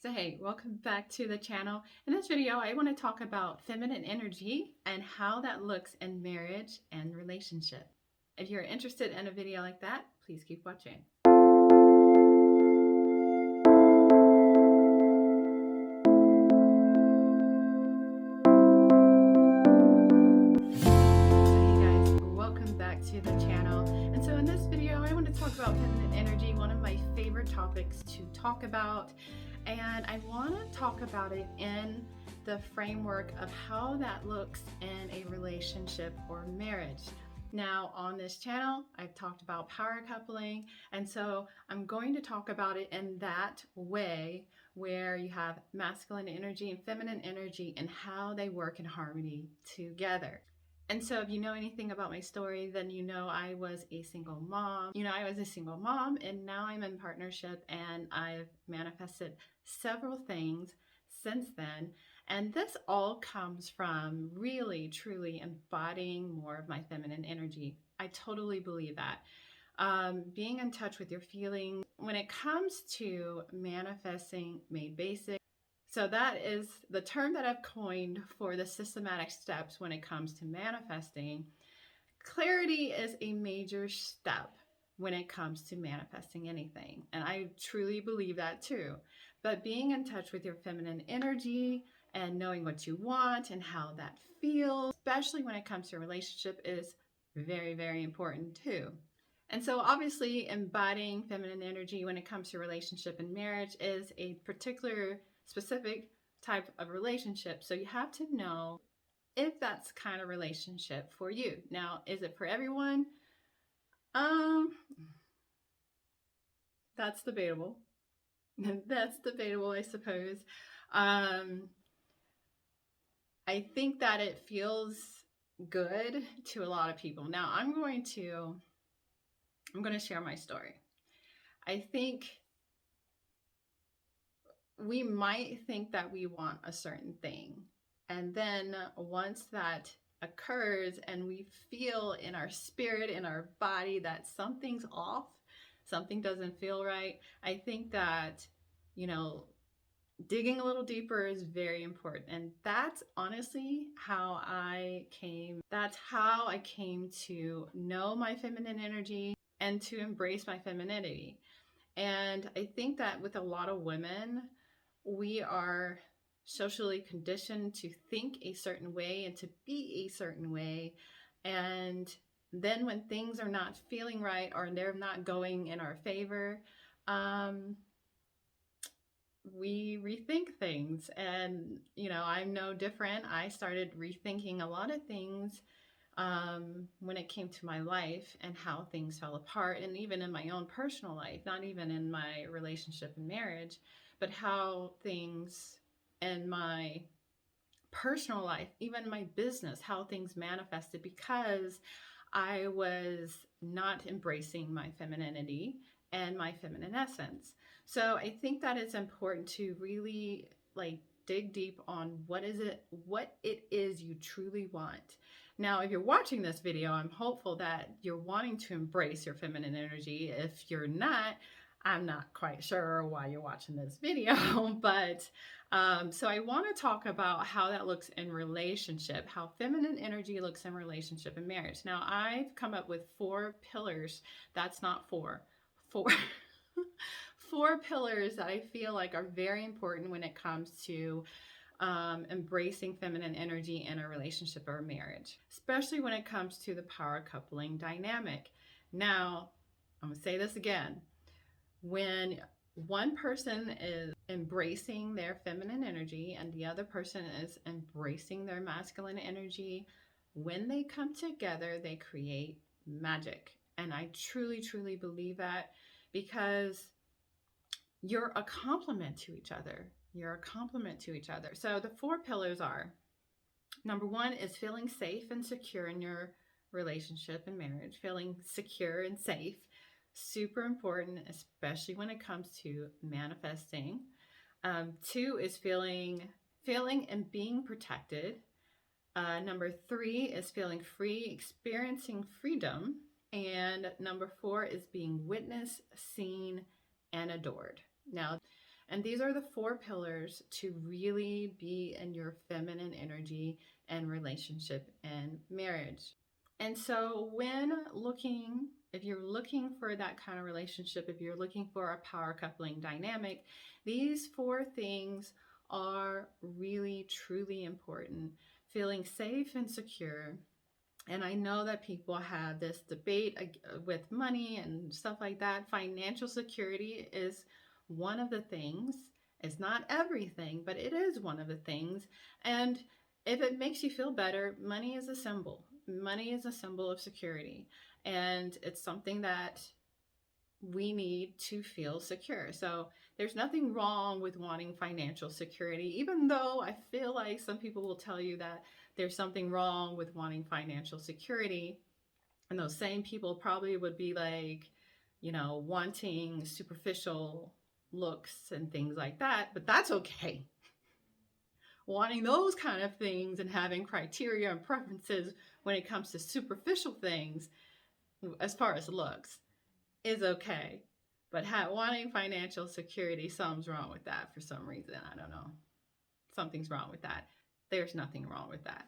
So hey, welcome back to the channel. In this video, I want to talk about feminine energy and how that looks in marriage and relationship. If you're interested in a video like that, please keep watching. Welcome back to the channel. And so in this video, I want to talk about feminine energy, one of my favorite topics to talk about. And I want to talk about it in the framework of how that looks in a relationship or marriage. Now, on this channel, I've talked about power coupling, and so I'm going to talk about it in that way where you have masculine energy and feminine energy and how they work in harmony together. And so if you know anything about my story, then you know I was a single mom. And now I'm in partnership, and I've manifested several things since then. And this all comes from really, truly embodying more of my feminine energy. I totally believe that. Being in touch with your feelings when it comes to manifesting made basic. So that is the term that I've coined for the systematic steps when it comes to manifesting. Clarity is a major step when it comes to manifesting anything. And I truly believe that too. But being in touch with your feminine energy and knowing what you want and how that feels, especially when it comes to a relationship, is very, very important too. And so obviously embodying feminine energy when it comes to relationship and marriage is a particular specific type of relationship. So you have to know if that's kind of relationship for you. Now, is it for everyone? That's debatable. That's debatable, I suppose. I think that it feels good to a lot of people. Now, I'm going to share my story. I think we might think that we want a certain thing. And then once that occurs and we feel in our spirit, in our body, that something's off, something doesn't feel right, I think that, digging a little deeper is very important. And that's honestly how I came to know my feminine energy and to embrace my femininity. And I think that with a lot of women, we are socially conditioned to think a certain way and to be a certain way. And then when things are not feeling right or they're not going in our favor, we rethink things. And, I'm no different. I started rethinking a lot of things when it came to my life and how things fell apart, and even in my own personal life, not even in my relationship and marriage, but how things in my personal life, even my business, how things manifested because I was not embracing my femininity and my feminine essence. So I think that it's important to really dig deep on what it is you truly want. Now, if you're watching this video, I'm hopeful that you're wanting to embrace your feminine energy. If you're not, I'm not quite sure why you're watching this video, but so I want to talk about how that looks in relationship, how feminine energy looks in relationship and marriage. Now, I've come up with 4 pillars. That's not 4. 4 pillars that I feel like are very important when it comes to embracing feminine energy in a relationship or a marriage, especially when it comes to the power coupling dynamic. Now, I'm going to say this again. When one person is embracing their feminine energy and the other person is embracing their masculine energy, when they come together, they create magic. And I truly, truly believe that, because you're a complement to each other. You're a complement to each other. So the 4 pillars are, number 1 is feeling safe and secure in your relationship and marriage. Feeling secure and safe, super important, especially when it comes to manifesting. 2 is feeling and being protected. Number 3 is feeling free, experiencing freedom. And number 4 is being witnessed, seen, and adored. Now, And these are the 4 pillars to really be in your feminine energy and relationship and marriage. And so, if you're looking for that kind of relationship, if you're looking for a power coupling dynamic, these 4 things are really, truly important. Feeling safe and secure. And I know that people have this debate with money and stuff like that. Financial security is one of the things. It's not everything, but it is one of the things. And if it makes you feel better, money is a symbol. Money is a symbol of security. And it's something that we need to feel secure. So there's nothing wrong with wanting financial security, even though I feel like some people will tell you that there's something wrong with wanting financial security. And those same people probably would be like, wanting superficial looks and things like that, but that's okay. Wanting those kind of things and having criteria and preferences when it comes to superficial things, as far as looks, is okay. But wanting financial security, something's wrong with that for some reason. I don't know. Something's wrong with that. There's nothing wrong with that.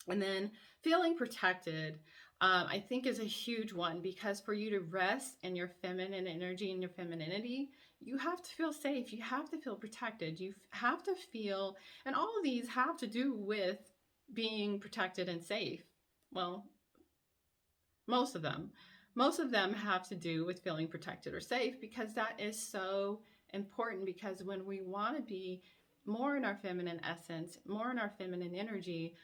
And then feeling protected, I think, is a huge one, because for you to rest in your feminine energy and your femininity, you have to feel safe. You have to feel protected. You have to feel, and all of these have to do with being protected and safe. Well, most of them. Most of them have to do with feeling protected or safe, because that is so important. Because when we want to be more in our feminine essence, more in our feminine energy,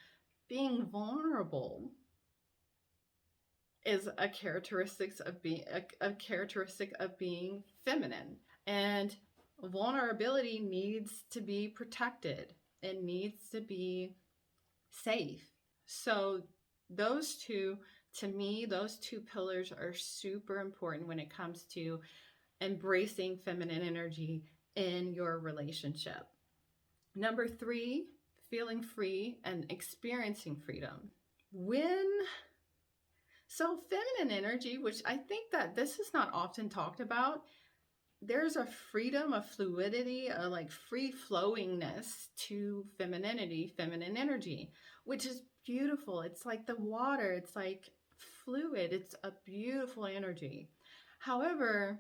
being vulnerable is a characteristic of being feminine. And vulnerability needs to be protected. It needs to be safe. So those two, to me, those 2 pillars are super important when it comes to embracing feminine energy in your relationship. Number 3, feeling free and experiencing freedom. So feminine energy, which I think that this is not often talked about, there's a freedom, a fluidity, a like free flowingness to femininity, feminine energy, which is beautiful. It's like the water, it's like fluid, it's a beautiful energy. However,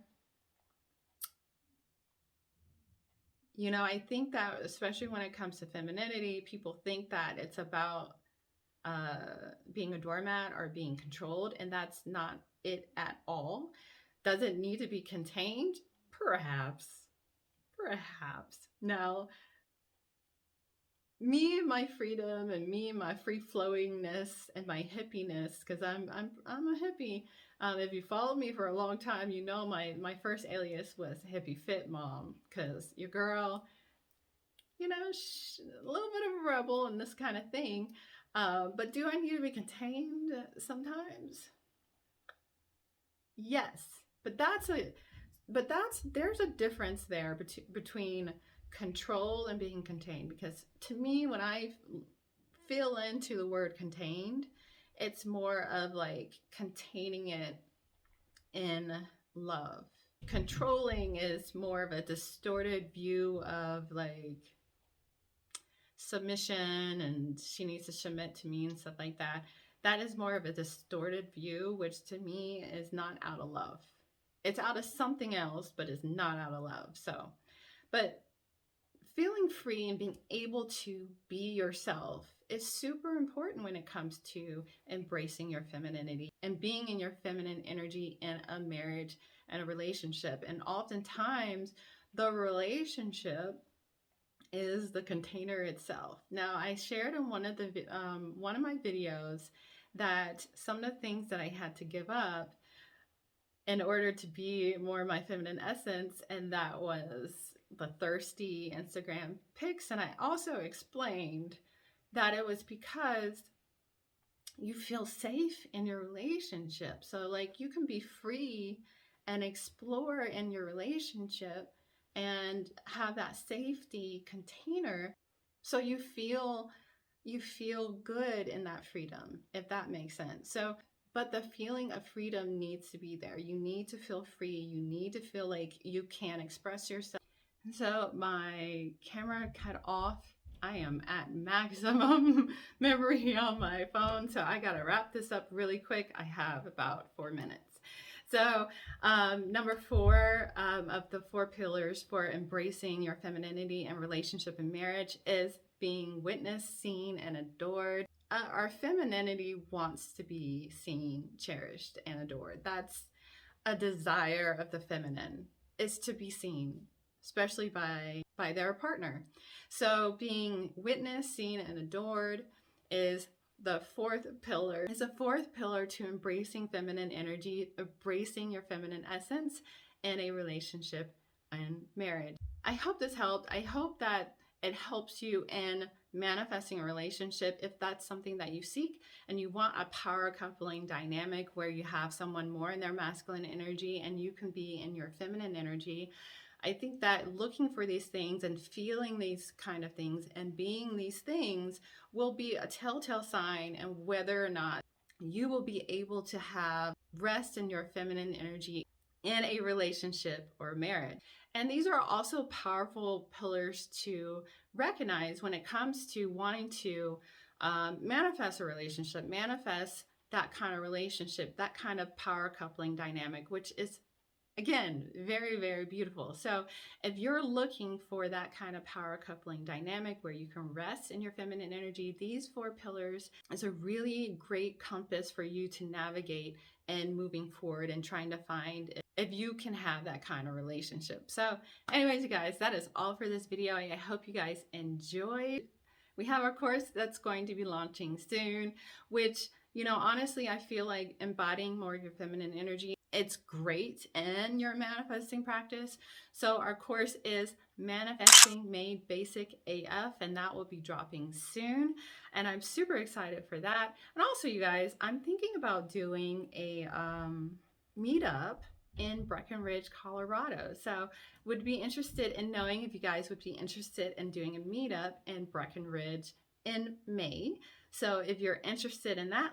I think that especially when it comes to femininity, people think that it's about being a doormat or being controlled, and that's not it at all. Does it need to be contained? Perhaps. Now, me and my freedom, and me and my free flowingness and my hippiness, because I'm a hippie. If you followed me for a long time, you know my first alias was Hippie Fit Mom, because your girl, a little bit of a rebel and this kind of thing. But do I need to be contained sometimes? Yes, but there's a difference there between control and being contained. Because to me, when I feel into the word contained, it's more of like containing it in love. Controlling is more of a distorted view of like submission, and she needs to submit to me and stuff like that. That is more of a distorted view, which to me is not out of love. It's out of something else, but it's not out of love. So, but feeling free and being able to be yourself is super important when it comes to embracing your femininity and being in your feminine energy in a marriage and a relationship. And oftentimes the relationship is the container itself. Now, I shared in one of my videos that some of the things that I had to give up in order to be more my feminine essence, and that was the thirsty Instagram pics. And I also explained that it was because you feel safe in your relationship. So like you can be free and explore in your relationship and have that safety container, so you feel good in that freedom, if that makes sense. So, but the feeling of freedom needs to be there. You need to feel free. You need to feel like you can express yourself. So my camera cut off. I am at maximum memory on my phone, so I gotta wrap this up really quick. I have about 4 minutes. So, number four of the four pillars for embracing your femininity and relationship and marriage is being witnessed, seen, and adored. Our femininity wants to be seen, cherished, and adored. That's a desire of the feminine, is to be seen, especially by their partner. So being witnessed, seen, and adored is the fourth pillar. Is a fourth pillar to embracing feminine energy, embracing your feminine essence in a relationship and marriage. I hope this helped. I hope that it helps you in manifesting a relationship if that's something that you seek and you want a power coupling dynamic where you have someone more in their masculine energy and you can be in your feminine energy. I think that looking for these things and feeling these kind of things and being these things will be a telltale sign and whether or not you will be able to have rest in your feminine energy in a relationship or marriage. And these are also powerful pillars to recognize when it comes to wanting to manifest a relationship, manifest that kind of relationship, that kind of power coupling dynamic, which is again very, very beautiful. So if you're looking for that kind of power coupling dynamic where you can rest in your feminine energy, these four pillars is a really great compass for you to navigate and moving forward and trying to find if you can have that kind of relationship. So anyways, you guys, that is all for this video. I hope you guys enjoyed. We have our course that's going to be launching soon, which, you know, honestly, I feel like embodying more of your feminine energy, it's great in your manifesting practice. So our course is Manifesting Made Basic AF, and that will be dropping soon. And I'm super excited for that. And also, you guys, I'm thinking about doing a meetup in Breckenridge, Colorado. So would be interested in knowing if you guys would be interested in doing a meetup in Breckenridge in May. So if you're interested in that,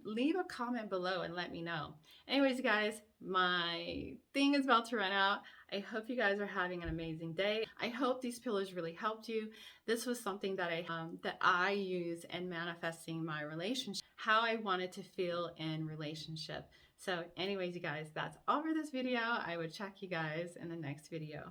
leave a comment below and let me know. Anyways, guys, my thing is about to run out. I hope you guys are having an amazing day. I hope these pillars really helped you. This was something that I use in manifesting my relationship, how I wanted to feel in relationship. So anyways, you guys, that's all for this video. I would check you guys in the next video.